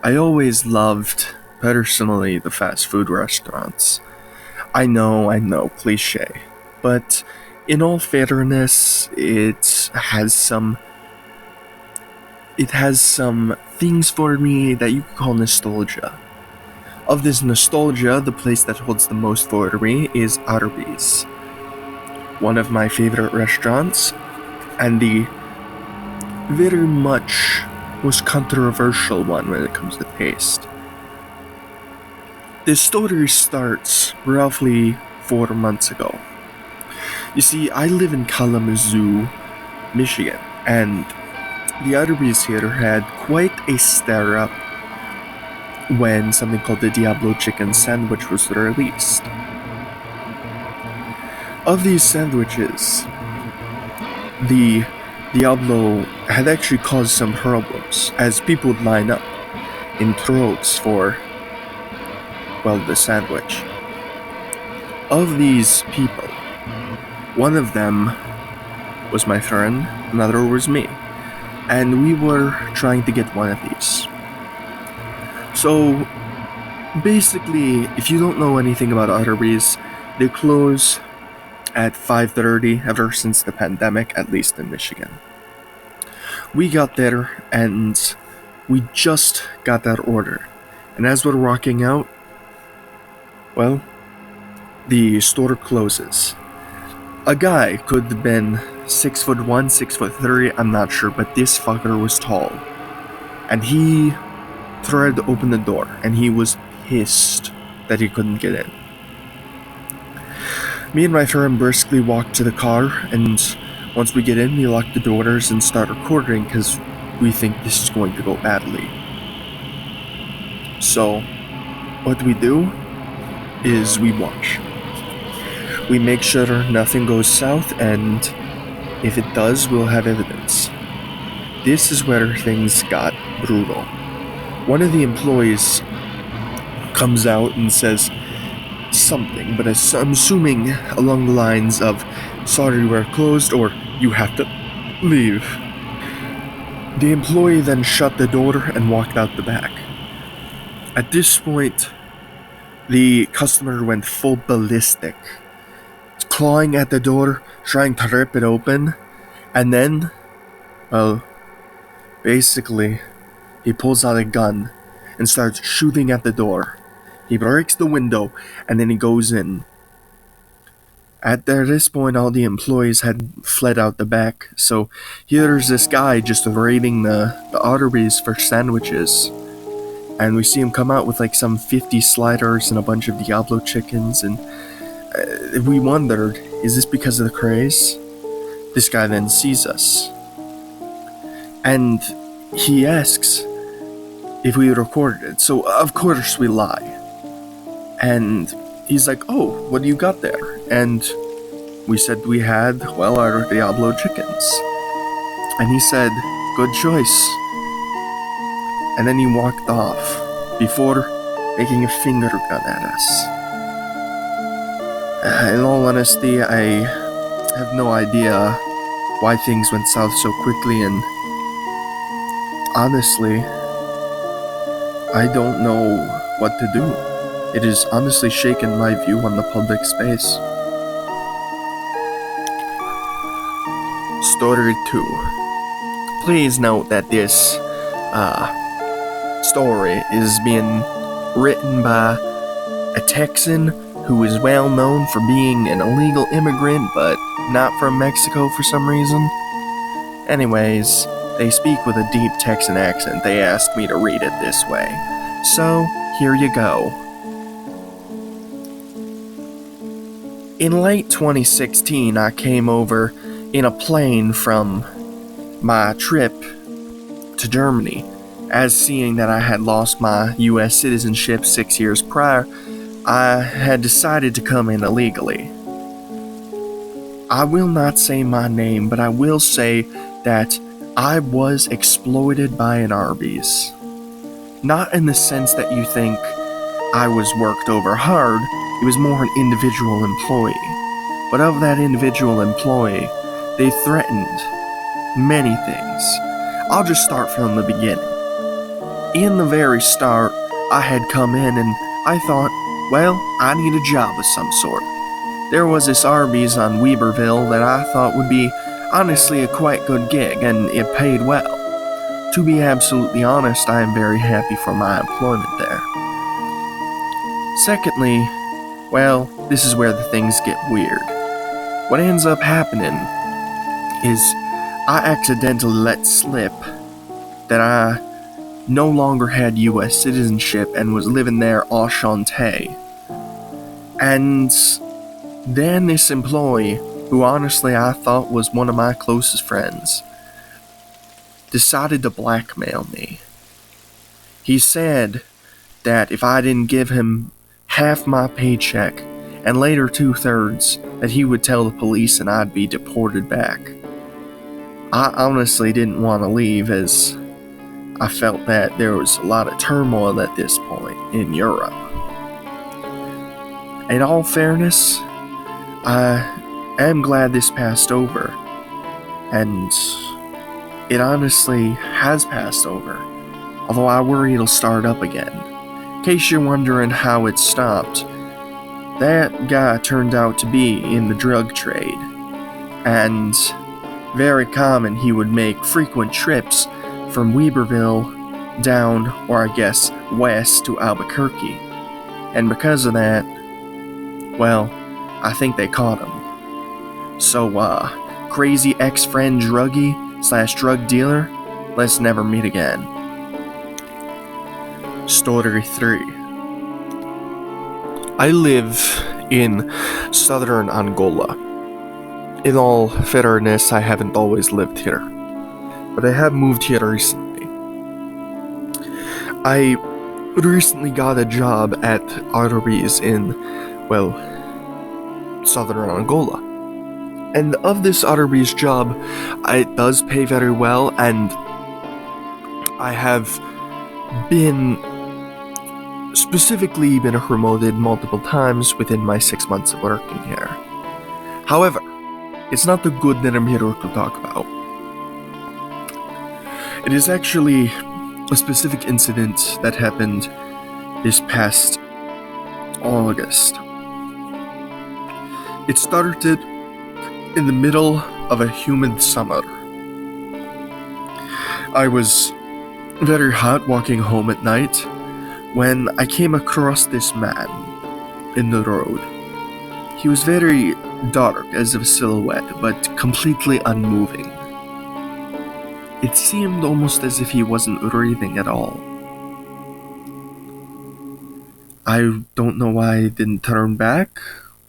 I always loved, personally, the fast food restaurants. I know, cliche. But in all fairness, it has some things for me that you could call nostalgia. Of this nostalgia, the place that holds the most for me is Arby's. One of my favorite restaurants, and the very much most controversial one when it comes to taste. This story starts roughly 4 months ago. You see, I live in Kalamazoo, Michigan, and the Arby's here had quite a stir up when something called the Diablo Chicken Sandwich was released. Of these sandwiches, the Diablo had actually caused some problems, as people would line up in droves for, well, the sandwich. Of these people, one of them was my friend, another was me, and we were trying to get one of these. So, basically, if you don't know anything about Arby's, they close at 5:30 ever since the pandemic, at least in Michigan. We got there and we just got that order. And as we're walking out, well, the store closes. A guy could have been 6'1", 6'3", I'm not sure, but this fucker was tall. And he tried to open the door, and he was pissed that he couldn't get in. Me and my friend briskly walked to the car, and once we get in, we lock the doors and start recording because we think this is going to go badly. So, what we do is we watch. We make sure nothing goes south, and if it does, we'll have evidence. This is where things got brutal. One of the employees comes out and says something, but I'm assuming along the lines of, "Sorry, we're closed," or "You have to leave." The employee then shut the door and walked out the back. At this point, the customer went full ballistic, clawing at the door, trying to rip it open, and then, well, basically, he pulls out a gun and starts shooting at the door. He breaks the window, and then he goes in. At this point, all the employees had fled out the back, so here's this guy just raiding the Arby's for sandwiches. And we see him come out with like some 50 sliders and a bunch of Diablo chickens, and we wondered, is this because of the craze? This guy then sees us. And he asks if we recorded it, so of course we lie. And he's like, "Oh, what do you got there?" And we said we had, well, our Diablo chickens. And he said, "Good choice." And then he walked off before making a finger gun at us. In all honesty, I have no idea why things went south so quickly, and honestly, I don't know what to do. It has honestly shaken my view on the public space. Story 2. Please note that this story is being written by a Texan who is well known for being an illegal immigrant, but not from Mexico for some reason. Anyways, they speak with a deep Texan accent. They asked me to read it this way. So, here you go. In late 2016, I came over in a plane from my trip to Germany. As seeing that I had lost my US citizenship 6 years prior, I had decided to come in illegally. I will not say my name, but I will say that I was exploited by an Arby's. Not in the sense that you think I was worked over hard, it was more an individual employee. But of that individual employee, they threatened many things. I'll just start from the beginning. In the very start, I had come in and I thought, well, I need a job of some sort. There was this Arby's on Weberville that I thought would be honestly a quite good gig, and it paid well. To be absolutely honest, I am very happy for my employment there. Secondly, well, this is where the things get weird. What ends up happening is I accidentally let slip that I no longer had US citizenship and was living there enchanté. And then this employee, who honestly I thought was one of my closest friends, decided to blackmail me. He said that if I didn't give him half my paycheck and later 2/3, that he would tell the police and I'd be deported back. I honestly didn't want to leave, as I felt that there was a lot of turmoil at this point in Europe. In all fairness, I am glad this passed over, and it honestly has passed over, although I worry it'll start up again. In case you're wondering how it stopped, that guy turned out to be in the drug trade, and very common he would make frequent trips from Weberville down, or I guess west, to Albuquerque, and because of that, well, I think they caught him. So, crazy ex-friend druggie / drug dealer, let's never meet again. Story 3. I live in southern Angola. In all fairness, I haven't always lived here, but I have moved here recently. I recently got a job at Arby's in, well, southern Angola. And of this Arby's job, it does pay very well, and I have specifically been promoted multiple times within my 6 months of working here. However, it's not the good that I'm here to talk about. It is actually a specific incident that happened this past August. It started in the middle of a humid summer. I was very hot walking home at night when I came across this man in the road. He was very dark as a silhouette, but completely unmoving. It seemed almost as if he wasn't breathing at all. I don't know why I didn't turn back,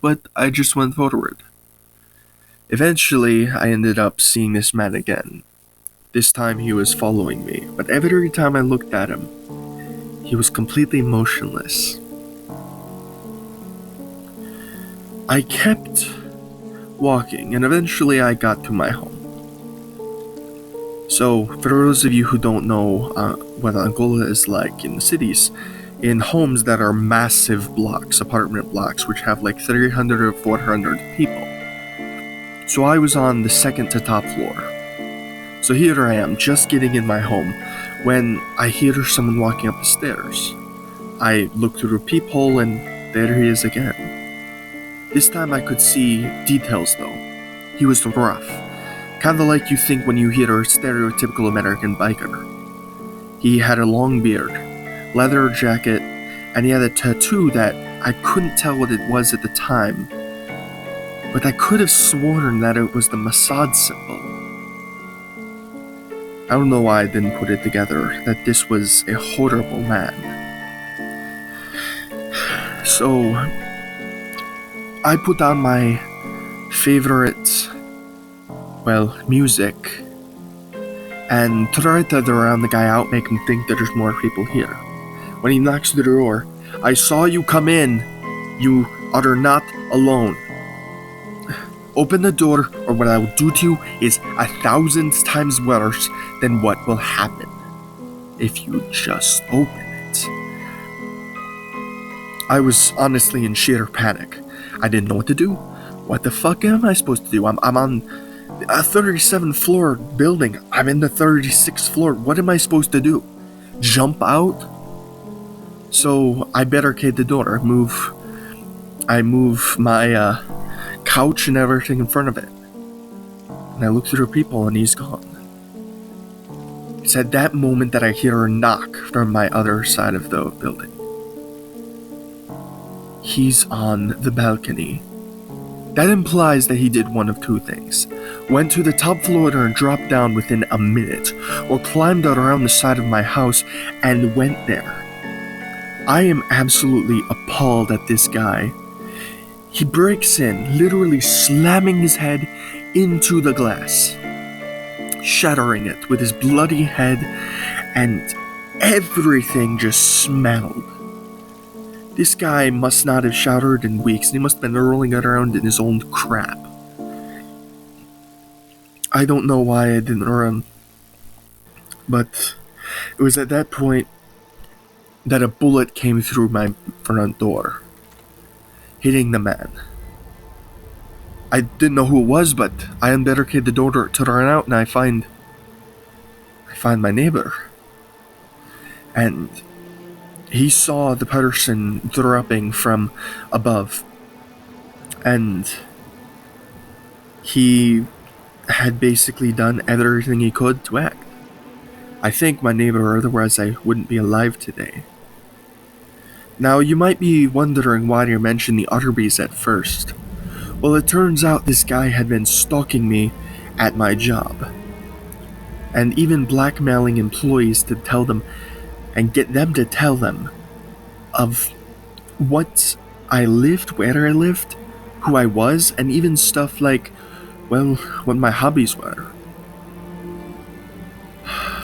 but I just went forward. Eventually, I ended up seeing this man again. This time he was following me, but every time I looked at him, he was completely motionless. I kept walking, and eventually I got to my home. So, for those of you who don't know what Angola is like in the cities, in homes that are massive blocks, apartment blocks, which have like 300 or 400 people. So I was on the second to top floor. So here I am, just getting in my home, when I hear someone walking up the stairs. I look through the peephole, and there he is again. This time I could see details though. He was rough, kinda like you think when you hear a stereotypical American biker. He had a long beard, leather jacket, and he had a tattoo that I couldn't tell what it was at the time, but I could have sworn that it was the Mossad symbol. I don't know why I didn't put it together that this was a horrible man. So, I put on my favorite, music, and try to drown the guy out, make him think that there's more people here. When he knocks the door, I saw you come in. You are not alone. Open the door, or what I will do to you is 1,000 times worse than what will happen if you just open it. I was honestly in sheer panic. I didn't know what to do. What the fuck am I supposed to do? I'm on a 37th floor building. I'm in the 36th floor. What am I supposed to do? jump out. So I barricade the door. I move my couch and everything in front of it. And I look through the people and he's gone. It's at that moment that I hear a knock from my other side of the building. He's on the balcony. That implies that he did one of two things. Went to the top floor and dropped down within a minute, or climbed out around the side of my house and went there. I am absolutely appalled at this guy. He breaks in, literally slamming his head into the glass, shattering it with his bloody head, and everything just smelled. This guy must not have showered in weeks, and he must have been rolling around in his own crap. I don't know why I didn't run, but it was at that point that a bullet came through my front door, hitting the man. I didn't know who it was, but I unbarricade the door to run out, and I find my neighbor. And he saw the person dropping from above, and he had basically done everything he could to act. I thank my neighbor, otherwise I wouldn't be alive today. Now, you might be wondering why I mentioned the Arbys at first. Well, it turns out this guy had been stalking me at my job, and even blackmailing employees to tell them and get them to tell them of what I lived, where I lived, who I was, and even stuff like, well, what my hobbies were.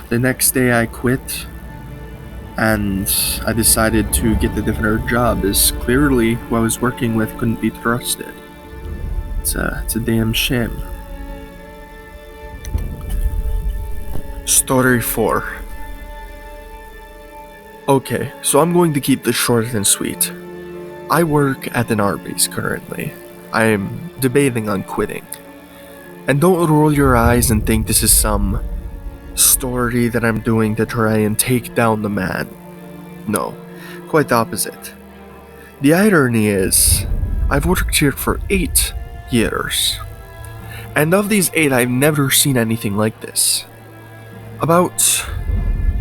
The next day I quit, and I decided to get a different job, as clearly who I was working with couldn't be trusted. It's a damn shame. Story 4. Okay, so I'm going to keep this short and sweet. I work at an Arby's currently. I am debating on quitting. And don't roll your eyes and think this is some story that I'm doing to try and take down the man. No, quite the opposite. The irony is, I've worked here for 8 years. And of these 8, I've never seen anything like this. About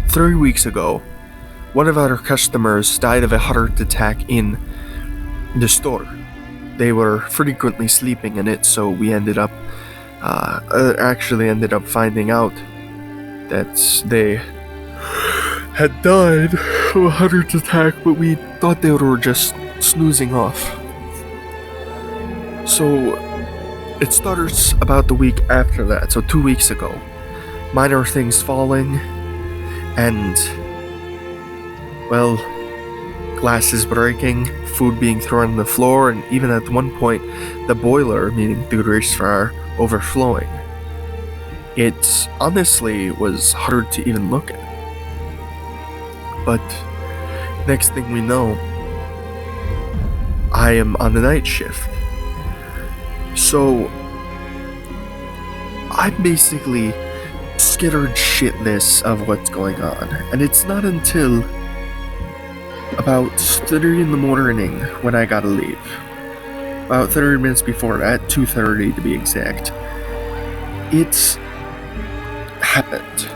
3 weeks ago, one of our customers died of a heart attack in the store. They were frequently sleeping in it, so we ended up finding out that they had died of a heart attack, but we thought they were just snoozing off. So it starts about the week after that, so 2 weeks ago. Minor things falling, and, well, glasses breaking, food being thrown on the floor, and even at one point, the boiler, meaning the grease fryer, overflowing. It honestly was hard to even look at. But next thing we know, I am on the night shift. So I'm basically scared shitless of what's going on. And it's not until about 30 in the morning when I gotta leave. About 30 minutes before that, 2:30 to be exact. It's happened.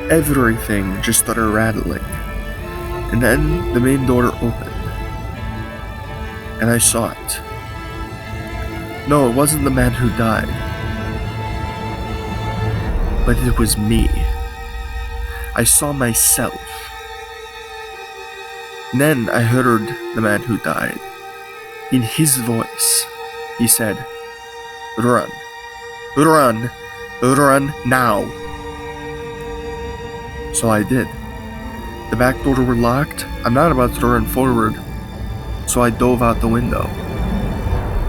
Everything just started rattling. And then the main door opened. And I saw it. No, it wasn't the man who died. But it was me. I saw myself. And then I heard the man who died. In his voice, he said, "Run. Run. Run now." So I did. The back door were locked. I'm not about to run forward, so I dove out the window.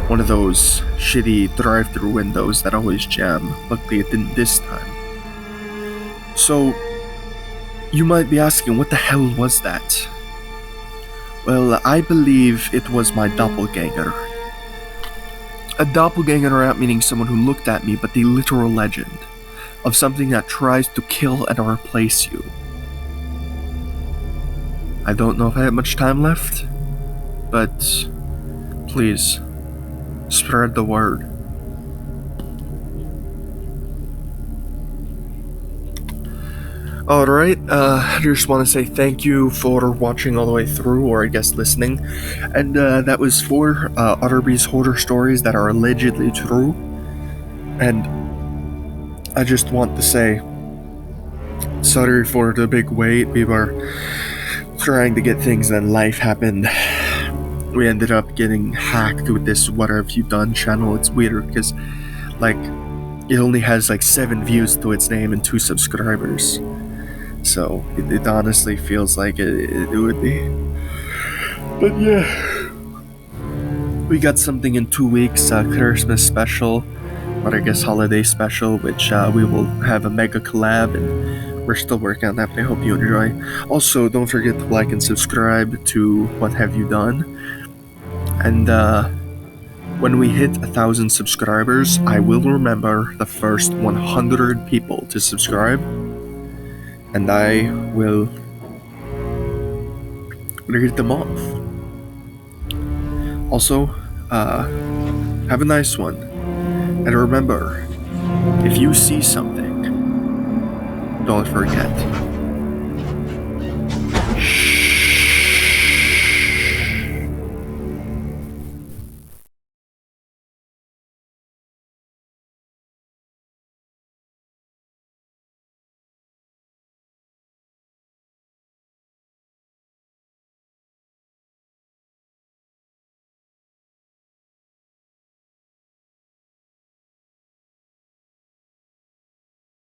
One of those shitty drive-through windows that always jam. Luckily it didn't this time. So, you might be asking, what the hell was that? Well, I believe it was my doppelganger. A doppelganger not meaning someone who looked at me, but the literal legend. of something that tries to kill and replace you. I don't know if I have much time left, but please, spread the word. Alright, I just want to say thank you for watching all the way through, or I guess listening. And that was for Arby's horror stories that are allegedly true. And I just want to say, sorry for the big wait. We were trying to get things, then life happened. We ended up getting hacked with this What Have You Done channel. It's weird because, like, it only has like 7 views to its name and 2 subscribers. So it honestly feels like it would be. But yeah, we got something in 2 weeks, Christmas special, or I guess holiday special, which we will have a mega collab, and we're still working on that, but I hope you enjoy. Also, don't forget to like and subscribe to What Have You Done. And when we hit 1,000 subscribers, I will remember the first 100 people to subscribe, and I will read them off. Also, have a nice one. And remember, if you see something, don't forget